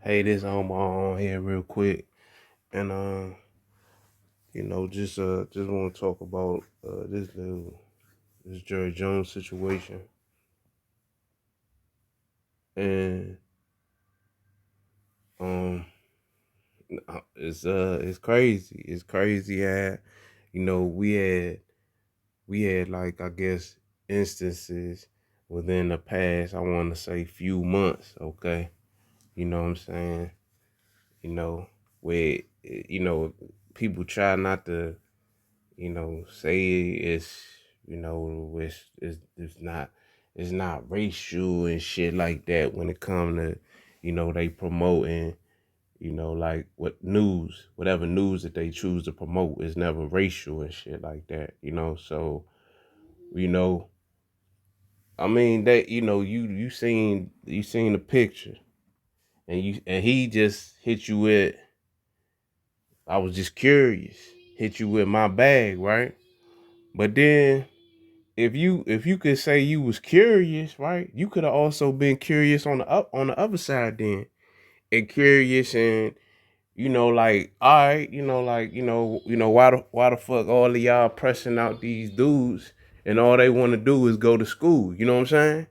Hey, this on my own here real quick, and just want to talk about this dude, this Jerry Jones situation, and um, it's crazy. It's crazy how we had like I guess instances within the past. I want to say few months. Okay, you know what I'm saying. You know where people try not to say it's not racial and shit like that when it come to, they promoting, like whatever news that they choose to promote is never racial and shit like that. So, you know, I mean that, you seen the picture and he just hit you with, I was just curious, hit you with my bag, right? But then if you could say you was curious, right? You could have also been curious on the other side then. And curious and like, all right, why the fuck all of y'all pressing out these dudes and all they want to do is go to school. You know what I'm saying?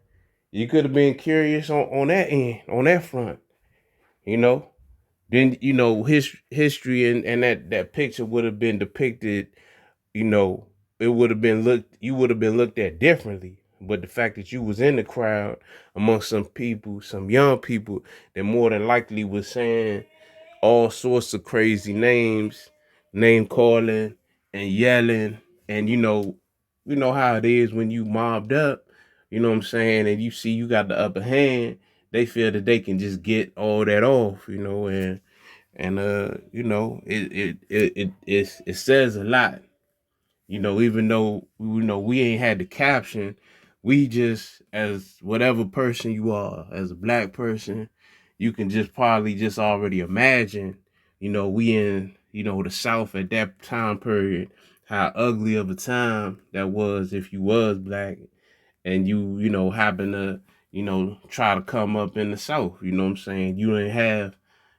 You could have been curious on that end, on that front, you know? Then, his history and that picture would have been depicted, you know, it would have been looked you would have been looked at differently. But the fact that you was in the crowd among some people, some young people that more than likely was saying all sorts of crazy names, name calling and yelling, and you know how it is when you mobbed up, you know what I'm saying, and you see you got the upper hand, they feel that they can just get all that off, and it says a lot. Even though we ain't had the caption, we just, as whatever person you are, as a black person, you can just probably just already imagine, we in, the South at that time period, how ugly of a time that was if you was black and you happen to, try to come up in the South, you know what I'm saying? You didn't have,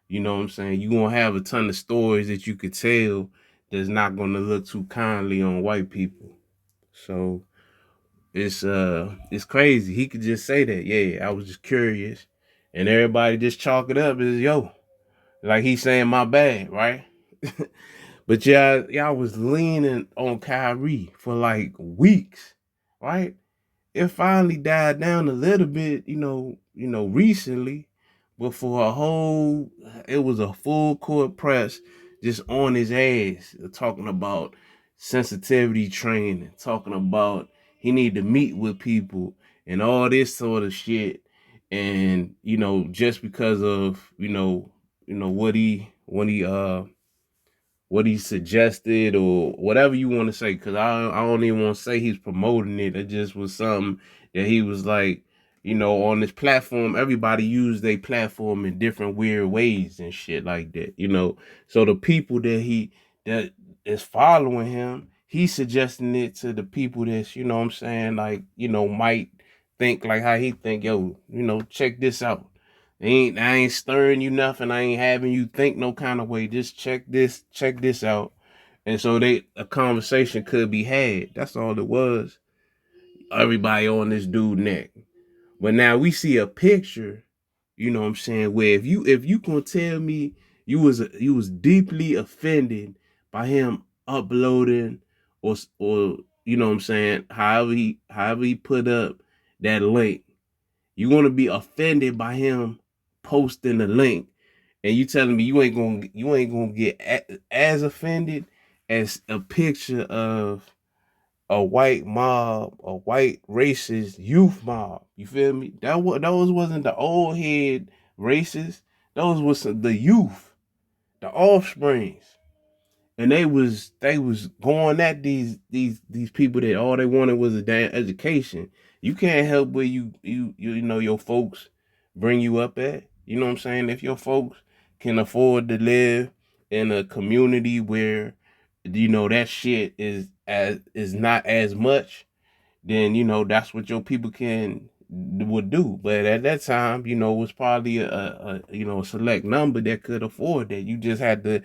what I'm saying? You gonna have a ton of stories that you could tell that's not gonna look too kindly on white people. So it's crazy. He could just say that, yeah, I was just curious. And everybody just chalk it up as yo. Like he's saying my bad, right? But y'all was leaning on Kyrie for like weeks, right? It finally died down a little bit, recently, but for a whole, it was a full court press just on his ass, talking about sensitivity training, talking about he need to meet with people and all this sort of shit. And, just because of, what he suggested or whatever you want to say, because I don't even want to say he's promoting it. It just was something that he was like, on this platform, everybody use their platform in different weird ways and shit like that. So the people that is following him, he's suggesting it to the people that's, what I'm saying, like, might think like how he think, yo, check this out. I ain't stirring you nothing. I ain't having you think no kind of way. Just check this out. And so a conversation could be had. That's all it was. Everybody on this dude neck. But now we see a picture, what I'm saying, where if you gonna tell me you was deeply offended by him uploading or what I'm saying, however he put up that link, you want to be offended by him posting the link, and you telling me you ain't gonna get as offended as a picture of a white mob, a white racist youth mob. You feel me? Those wasn't the old head racists. Those was the youth, the offsprings, and they was going at these people that all they wanted was a damn education. You can't help where you know your folks bring you up at. You know what I'm saying? If your folks can afford to live in a community where that shit is not as much, then that's what your people can would do. But at that time, it was probably a select number that could afford that. You just had to,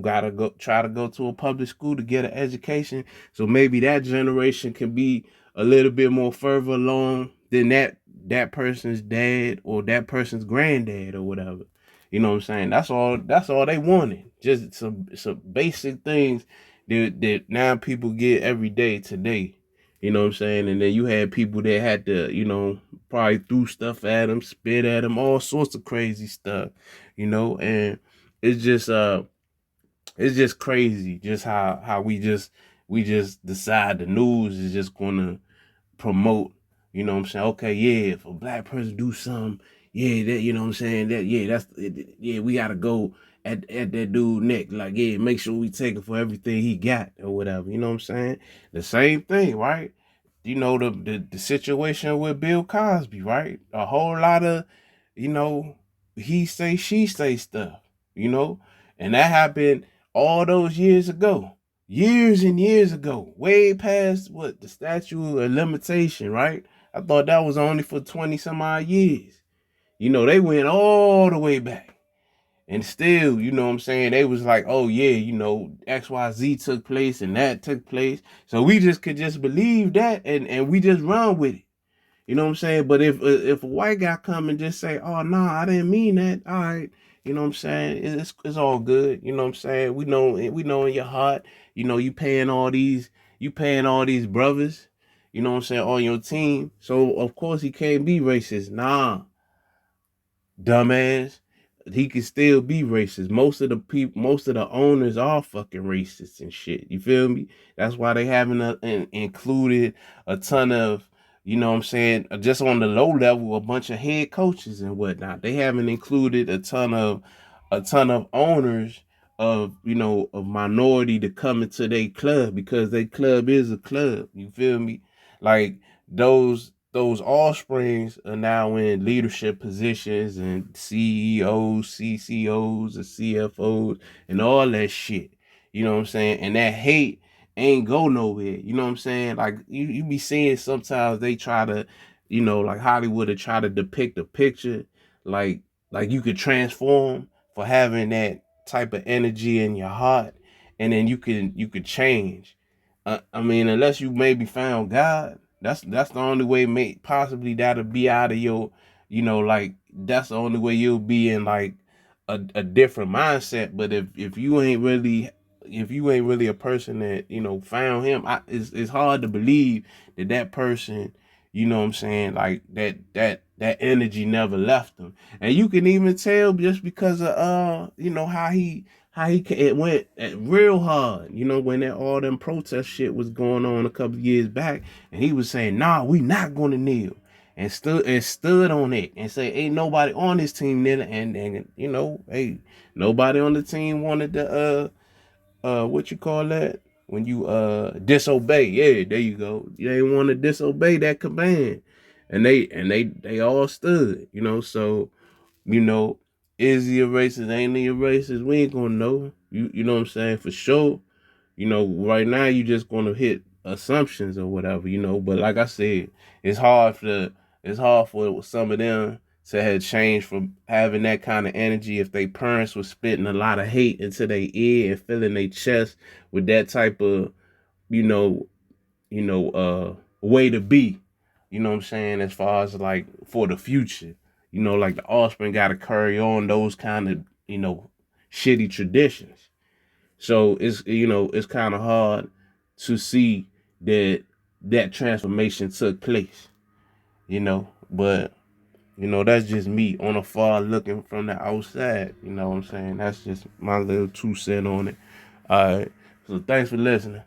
gotta go try to go to a public school to get an education. So maybe that generation can be a little bit more further along than that person's dad or that person's granddad or whatever. You know what I'm saying? That's all they wanted. Just some basic things that now people get every day today. You know what I'm saying? And then you had people that had to, probably threw stuff at them, spit at them, all sorts of crazy stuff, and it's just crazy just how we just decide the news is just gonna promote, what I'm saying? Okay, yeah, if a black person do something, yeah, that, what I'm saying? That, yeah, yeah, we gotta go at that dude neck. Like, yeah, make sure we take it for everything he got or whatever. You know what I'm saying? The same thing, right? The situation with Bill Cosby, right? A whole lot of, you know, he say, she say stuff, you know? And that happened all those years ago. Years and years ago, way past what the statute of limitation, right? I thought that was only for 20 some odd years. They went all the way back. And still, you know what I'm saying? They was like, oh yeah, XYZ took place and that took place. So we just could just believe that and we just run with it. You know what I'm saying? But if a white guy come and just say, "Oh no, I didn't mean that," all right, you know what I'm saying? It's all good. You know what I'm saying? We know in your heart, you paying all these brothers, you know what I'm saying, on your team. So of course he can't be racist. Nah, dumbass. He can still be racist. Most of the owners are fucking racist and shit. You feel me? That's why they haven't included a ton of, what I'm saying, just on the low level, a bunch of head coaches and whatnot. They haven't included a ton of owners of minority to come into their club because their club is a club. You feel me? Like those offsprings are now in leadership positions and CEOs, CCOs, and CFOs, and all that shit. You know what I'm saying? And that hate ain't go nowhere. You know what I'm saying? Like you be seeing sometimes they try to, like Hollywood to try to depict a picture like you could transform for having that type of energy in your heart, and then you could change. I mean, unless you maybe found God, that's the only way possibly that'll be out of your, like that's the only way you'll be in like a different mindset. But if you ain't really a person that found him, it's hard to believe that person, what I'm saying, like that energy never left him. And you can even tell just because of how it went real hard, when all them protest shit was going on a couple of years back, and he was saying, "Nah, we not gonna kneel," and stood on it and say, "Ain't nobody on this team kneeling," and hey, nobody on the team wanted to what you call that when you disobey. Yeah, there you go. They want to disobey that command, and they all stood. So you know, is he a racist? Ain't he a racist? We ain't gonna know. You know what I'm saying? For sure. Right now you just gonna hit assumptions or whatever, But like I said, it's hard for some of them to have changed from having that kind of energy if their parents were spitting a lot of hate into their ear and filling their chest with that type of, you know, way to be. You know what I'm saying? As far as like for the future, like the offspring got to carry on those kind of, shitty traditions. So it's kind of hard to see that transformation took place, but that's just me on afar looking from the outside. You know what I'm saying? That's just my little 2 cents on it. All right. So thanks for listening.